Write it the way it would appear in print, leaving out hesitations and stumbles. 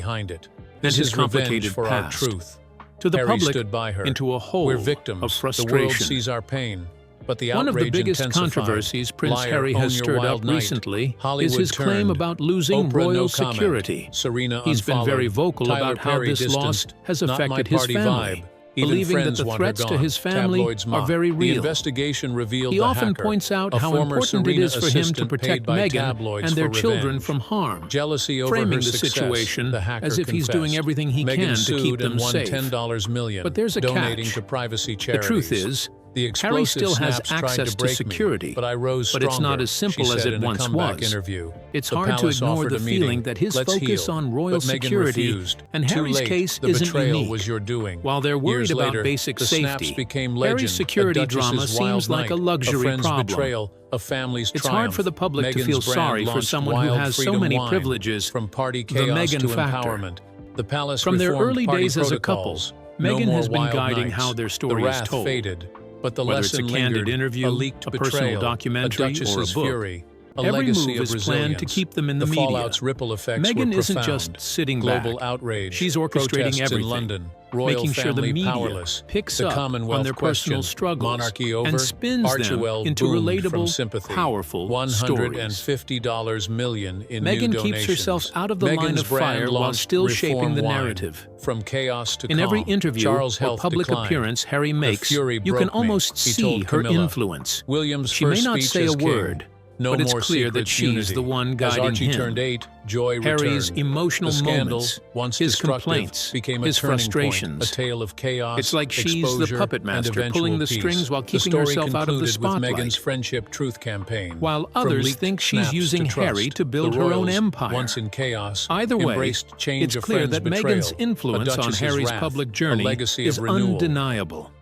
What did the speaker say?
behind it. and his This is revenge complicated for our past. truth. to the Harry public stood by her. into a hole We're victims. of The world frustration. sees our pain, but the One of the outrage biggest intensified. controversies Prince Liar, Harry own has your stirred up wild night. recently Hollywood is his claim turned. about losing Oprah, royal no comment. security. Serena He's been unfollowed. very vocal Tyler about how Perry this distant. loss has Not my affected his party family, vibe. Even believing that friends the want her threats to gone. his family Tabloids are mock. very The real. investigation revealed He the often hacker, points out a how former important it Serena is for him to assistant protect paid by Meghan tabloids and their for children revenge. from harm, Jealousy over framing her the success, situation the hacker as if he's doing confessed. everything he Meghan can to sued keep them and won safe. $10 million, But there's a donating catch. to privacy The charities. truth is, The Harry explosive still has snaps tried access to to break security, me, but I rose but it's not stronger, as simple she as said it in a once comeback was. interview. It's The hard to palace ignore offered the a meeting. feeling that his Let's focus heal. on royal But Meghan security refused. and Too Harry's late. case The isn't betrayal unique. was your doing. While they're worried Years about later, basic the safety, snaps became legend. Harry's security A Duchess's drama wild seems like a night, luxury a friend's problem. betrayal, a family's It's triumph. hard for the public to Meghan's feel brand sorry for launched someone who wild has so freedom many wine. privileges, From party the chaos Meghan to factor. empowerment. The palace From their reformed early party days as a couple, protocols. No Meghan more has been wild guiding nights. how their The story is wrath told. faded, but the Whether it's lesson a candid lingered. interview, A leaked a personal betrayal, documentary, a or a duchess's book, fury, a every legacy move of is planned to resilience. keep them in the The media. fallout's ripple effects Meghan were isn't profound. just sitting Global back. outrage. She's orchestrating Protests everything, in London. Royal making sure the family media powerless. picks the up Commonwealth on their question. personal struggles Monarchy over. and spins them Archewell into boomed relatable, from sympathy. powerful stories. $150 million in new Meghan donations. keeps herself out of the line Meghan's of fire brand while launched still shaping reform the wine. narrative. From chaos to In calm. every interview Charles' or health public declined. appearance Harry The makes, fury you broke can almost me, he see told her Camilla. influence. William's She may first not speech say as a king. word, No but it's more clear that secret she's unity. the one As guiding Archie him. turned 8, joy Harry's returned. emotional The scandal, moments, once his destructive, complaints, became a his turning frustrations. point, a tale of chaos, It's like she's the exposure, puppet and master eventual pulling the peace. strings while The keeping story herself out of the concluded with spotlight. Meghan's friendship truth campaign. While From others leaked think she's snaps using to trust, Harry to build the her own royals, empire. once in chaos, Either way, embraced change it's a clear friend's that betrayal, Meghan's influence a on duchess's Harry's wrath, public a journey legacy is of renewal. undeniable.